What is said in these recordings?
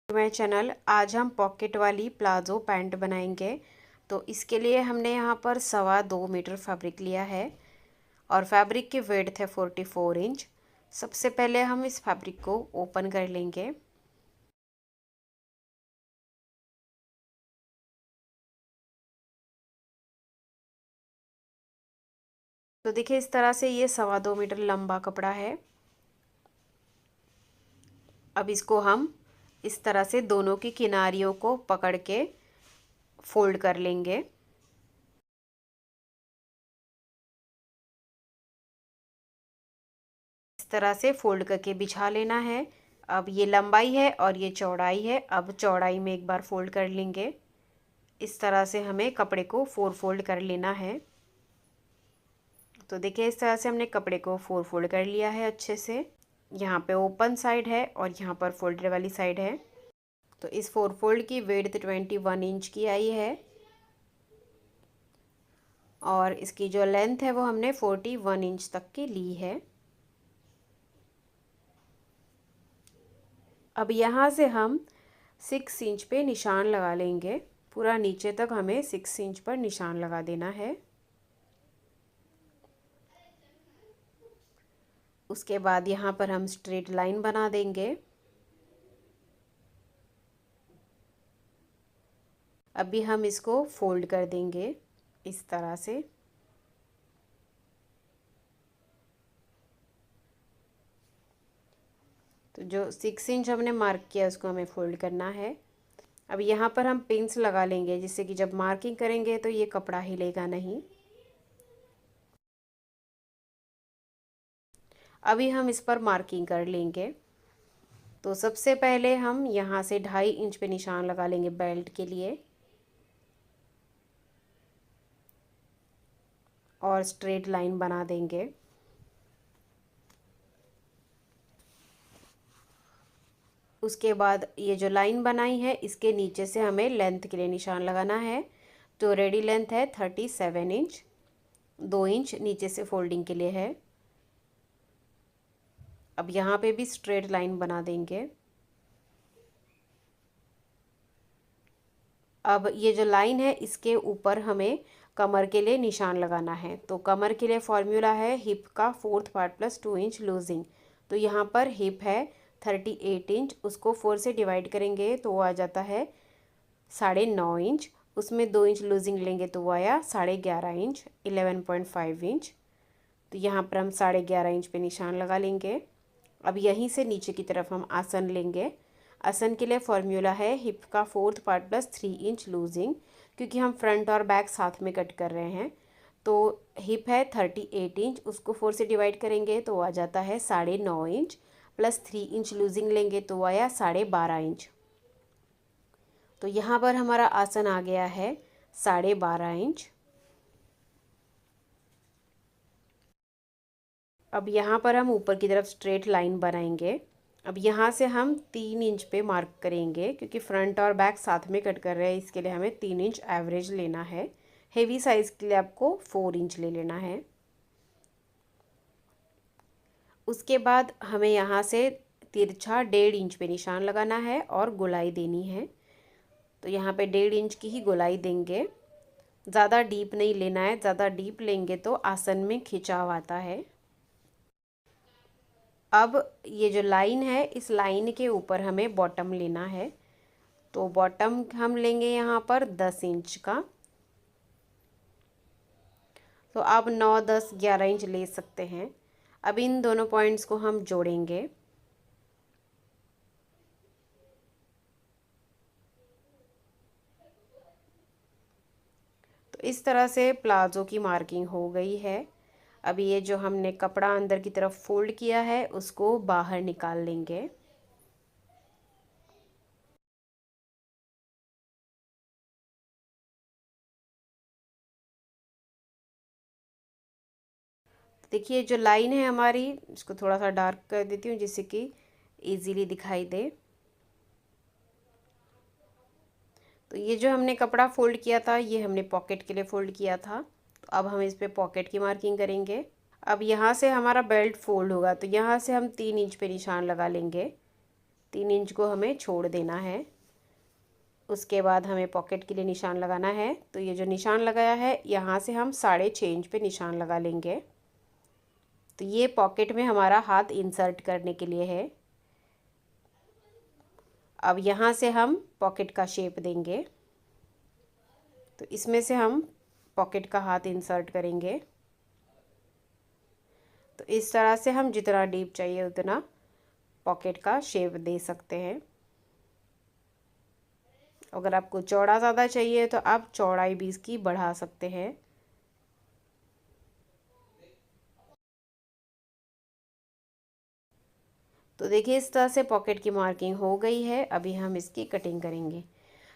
मेरे चैनल आज हम पॉकेट वाली प्लाज़ो पैंट बनाएंगे। तो इसके लिए हमने यहाँ पर 2.25 मीटर फैब्रिक लिया है और फैब्रिक की विड्थ है 44 इंच। सबसे पहले हम इस फैब्रिक को ओपन कर लेंगे। तो देखिए इस तरह से ये 2.25 मीटर लंबा कपड़ा है। अब इसको हम इस तरह से दोनों की किनारियों को पकड़ के फोल्ड कर लेंगे। इस तरह से फोल्ड करके बिछा लेना है। अब ये लंबाई है और ये चौड़ाई है। अब चौड़ाई में एक बार फोल्ड कर लेंगे। इस तरह से हमें कपड़े को 4 फोल्ड कर लेना है। तो देखिए इस तरह से हमने कपड़े को 4 फोल्ड कर लिया है अच्छे से। यहाँ पे ओपन साइड है और यहाँ पर फोल्डेड वाली साइड है। तो इस 4 फोल्ड की विड्थ 21 इंच की आई है और इसकी जो लेंथ है वो हमने 41 इंच तक की ली है। अब यहाँ से हम 6 इंच पे निशान लगा लेंगे। पूरा नीचे तक हमें 6 इंच पर निशान लगा देना है। उसके बाद यहाँ पर हम स्ट्रेट लाइन बना देंगे। अभी हम इसको फोल्ड कर देंगे इस तरह से। तो जो 6 इंच हमने मार्क किया उसको हमें फोल्ड करना है। अब यहाँ पर हम पिंस लगा लेंगे जिससे कि जब मार्किंग करेंगे तो ये कपड़ा हिलेगा नहीं। अभी हम इस पर मार्किंग कर लेंगे। तो सबसे पहले हम यहाँ से 2.5 इंच पे निशान लगा लेंगे बेल्ट के लिए और स्ट्रेट लाइन बना देंगे। उसके बाद ये जो लाइन बनाई है इसके नीचे से हमें लेंथ के लिए निशान लगाना है। तो रेडी लेंथ है 37 इंच। 2 इंच नीचे से फोल्डिंग के लिए है। अब यहाँ पे भी स्ट्रेट लाइन बना देंगे। अब ये जो लाइन है इसके ऊपर हमें कमर के लिए निशान लगाना है। तो कमर के लिए फॉर्मूला है हिप का 4th part plus 2 inch losing. तो यहाँ पर हिप है 38 इंच, उसको 4 से डिवाइड करेंगे तो वो आ जाता है 9.5 इंच। उसमें 2 इंच लूजिंग लेंगे तो वो आया 11.5 इंच, 11.5 इंच। तो यहाँ पर हम 11.5 इंच पे निशान लगा लेंगे। अब यहीं से नीचे की तरफ हम आसन लेंगे। आसन के लिए फॉर्मूला है हिप का 4th part plus 3 inch losing, क्योंकि हम फ्रंट और बैक साथ में कट कर रहे हैं। तो हिप है 38 इंच, उसको 4 से डिवाइड करेंगे तो आ जाता है 9.5 इंच, प्लस 3 इंच लूजिंग लेंगे तो आया 12.5 इंच। तो यहाँ पर हमारा आसन आ गया है 12.5 इंच। अब यहाँ पर हम ऊपर की तरफ स्ट्रेट लाइन बनाएंगे। अब यहाँ से हम 3 इंच पे मार्क करेंगे, क्योंकि फ्रंट और बैक साथ में कट कर रहे हैं, इसके लिए हमें 3 इंच एवरेज लेना है। हेवी साइज़ के लिए आपको 4 इंच ले लेना है। उसके बाद हमें यहाँ से तिरछा 1.5 इंच पे निशान लगाना है और गोलाई देनी है। तो यहाँ पे 1.5 इंच की ही गोलाई देंगे। ज़्यादा डीप नहीं लेना है, ज़्यादा डीप लेंगे तो आसन में खिंचाव आता है। अब ये जो लाइन है इस लाइन के ऊपर हमें बॉटम लेना है। तो बॉटम हम लेंगे यहाँ पर 10 इंच का। तो आप 9, 10, 11 इंच ले सकते हैं। अब इन दोनों पॉइंट्स को हम जोड़ेंगे। तो इस तरह से प्लाजो की मार्किंग हो गई है। अब ये जो हमने कपड़ा अंदर की तरफ फोल्ड किया है उसको बाहर निकाल लेंगे। देखिए जो लाइन है हमारी, इसको थोड़ा सा डार्क कर देती हूँ जिससे कि इजीली दिखाई दे। तो ये जो हमने कपड़ा फोल्ड किया था ये हमने पॉकेट के लिए फोल्ड किया था। तो अब हम इस पे पॉकेट की मार्किंग करेंगे। अब यहाँ से हमारा बेल्ट फोल्ड होगा तो यहाँ से हम 3 इंच पे निशान लगा लेंगे। 3 इंच को हमें छोड़ देना है। उसके बाद हमें पॉकेट के लिए निशान लगाना है। तो ये जो निशान लगाया है यहाँ से हम 6.5 इंच पे निशान लगा लेंगे। तो ये पॉकेट में हमारा हाथ इंसर्ट करने के लिए है। अब यहाँ से हम पॉकेट का शेप देंगे। तो इसमें से हम पॉकेट का हाथ इंसर्ट करेंगे। तो इस तरह से हम जितना डीप चाहिए उतना पॉकेट का शेप दे सकते हैं। अगर आपको चौड़ा ज़्यादा चाहिए तो आप चौड़ाई भी इसकी बढ़ा सकते हैं। तो देखिए इस तरह से पॉकेट की मार्किंग हो गई है। अभी हम इसकी कटिंग करेंगे।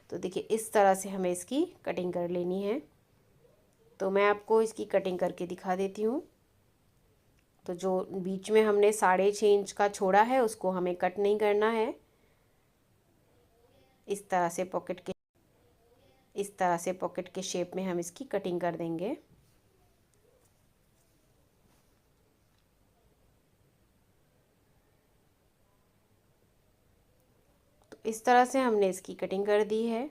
तो देखिए इस तरह से हमें इसकी कटिंग कर लेनी है। तो मैं आपको इसकी कटिंग करके दिखा देती हूँ। तो जो बीच में हमने 6.5 इंच का छोड़ा है उसको हमें कट नहीं करना है। इस तरह से पॉकेट के शेप में हम इसकी कटिंग कर देंगे। तो इस तरह से हमने इसकी कटिंग कर दी है।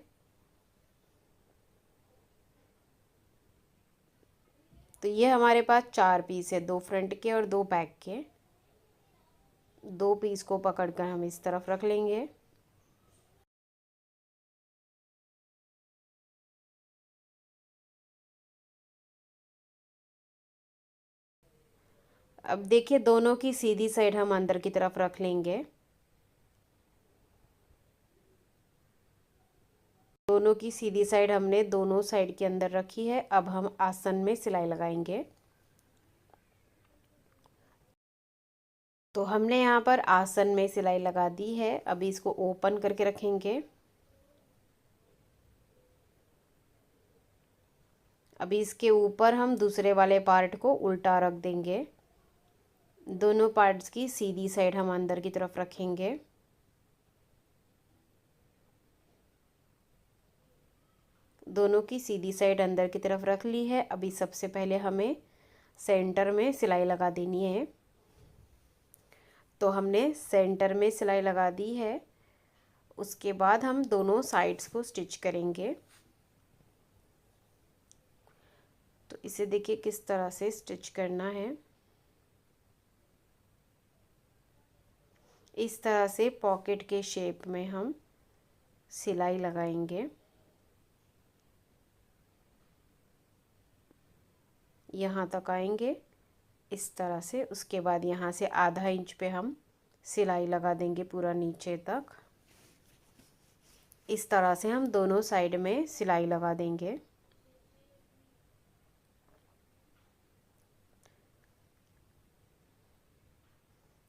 तो ये हमारे पास 4 पीस है, 2 फ्रंट के और 2 बैक के। 2 पीस को पकड़कर हम इस तरफ रख लेंगे। अब देखिए दोनों की सीधी साइड हम अंदर की तरफ रख लेंगे। दोनों की सीधी साइड हमने दोनों साइड के अंदर रखी है। अब हम आसन में सिलाई लगाएंगे। तो हमने यहाँ पर आसन में सिलाई लगा दी है। अभी इसको ओपन करके रखेंगे। अभी इसके ऊपर हम दूसरे वाले पार्ट को उल्टा रख देंगे। दोनों पार्ट्स की सीधी साइड हम अंदर की तरफ रखेंगे। दोनों की सीधी साइड अंदर की तरफ रख ली है। अभी सबसे पहले हमें सेंटर में सिलाई लगा देनी है। तो हमने सेंटर में सिलाई लगा दी है। उसके बाद हम दोनों साइड्स को स्टिच करेंगे। तो इसे देखिए किस तरह से स्टिच करना है। इस तरह से पॉकेट के शेप में हम सिलाई लगाएंगे। यहाँ तक आएंगे इस तरह से। उसके बाद यहाँ से आधा इंच पे हम सिलाई लगा देंगे पूरा नीचे तक। इस तरह से हम दोनों साइड में सिलाई लगा देंगे।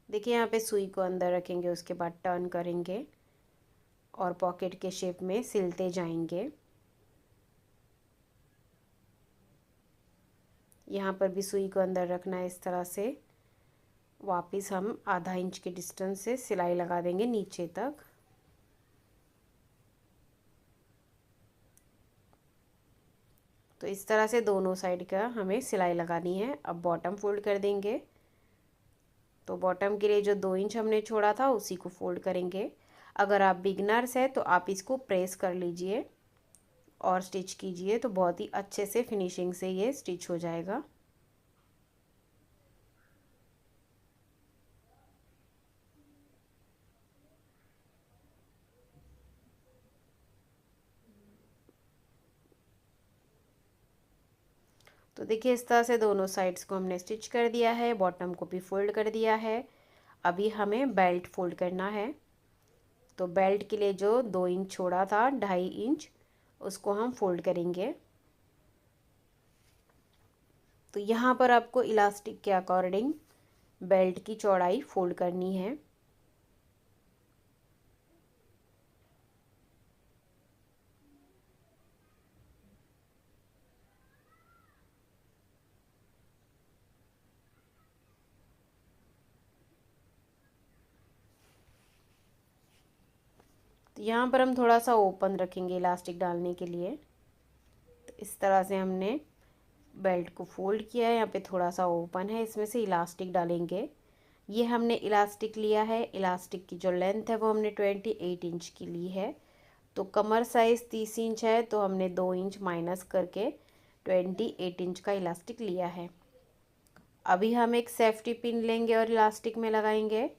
देखिए यहाँ पे सुई को अंदर रखेंगे, उसके बाद टर्न करेंगे और पॉकेट के शेप में सिलते जाएंगे। यहाँ पर भी सुई को अंदर रखना है। इस तरह से वापस हम आधा इंच के डिस्टेंस से सिलाई लगा देंगे नीचे तक। तो इस तरह से दोनों साइड का हमें सिलाई लगानी है। अब बॉटम फोल्ड कर देंगे। तो बॉटम के लिए जो 2 इंच हमने छोड़ा था उसी को फोल्ड करेंगे। अगर आप बिगनर्स हैं तो आप इसको प्रेस कर लीजिए और स्टिच कीजिए, तो बहुत ही अच्छे से फिनिशिंग से ये स्टिच हो जाएगा। तो देखिए इस तरह से दोनों साइड्स को हमने स्टिच कर दिया है, बॉटम को भी फोल्ड कर दिया है। अभी हमें बेल्ट फोल्ड करना है। तो बेल्ट के लिए जो 2 इंच छोड़ा था, 2.5 इंच, उसको हम फोल्ड करेंगे। तो यहाँ पर आपको इलास्टिक के अकॉर्डिंग बेल्ट की चौड़ाई फोल्ड करनी है। तो यहाँ पर हम थोड़ा सा ओपन रखेंगे इलास्टिक डालने के लिए। तो इस तरह से हमने बेल्ट को फोल्ड किया है। यहाँ पे थोड़ा सा ओपन है, इसमें से इलास्टिक डालेंगे ये हमने इलास्टिक लिया है, इलास्टिक की जो लेंथ है वो हमने 28 इंच की ली है। तो कमर साइज़ 30 इंच है, तो हमने 2 इंच माइनस करके 28 इंच का इलास्टिक लिया है। अभी हम एक सेफ्टी पिन लेंगे और इलास्टिक में लगाएंगे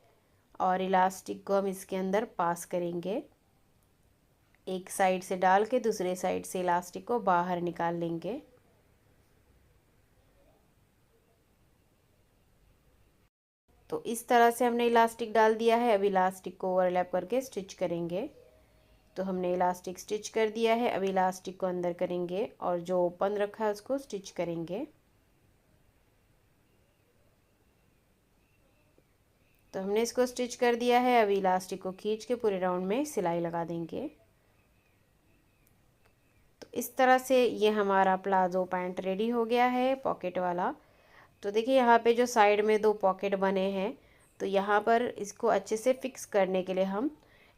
और इलास्टिक को हम इसके अंदर पास करेंगे। एक साइड से डाल के दूसरे साइड से इलास्टिक को बाहर निकाल लेंगे। तो इस तरह से हमने इलास्टिक डाल दिया है। अब इलास्टिक को ओवरलैप करके स्टिच करेंगे। तो हमने इलास्टिक स्टिच कर दिया है। अब इलास्टिक को अंदर करेंगे और जो ओपन रखा है उसको स्टिच करेंगे। तो हमने इसको स्टिच कर दिया है। अब इलास्टिक को खींच के पूरे राउंड में सिलाई लगा देंगे। तो इस तरह से ये हमारा प्लाजो पैंट रेडी हो गया है, पॉकेट वाला। तो देखिए यहाँ पे जो साइड में 2 पॉकेट बने हैं, तो यहाँ पर इसको अच्छे से फिक्स करने के लिए हम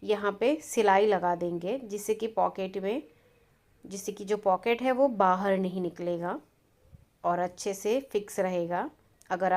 यहाँ पे सिलाई लगा देंगे, जिससे कि जो पॉकेट है वो बाहर नहीं निकलेगा और अच्छे से फिक्स रहेगा। अगर आप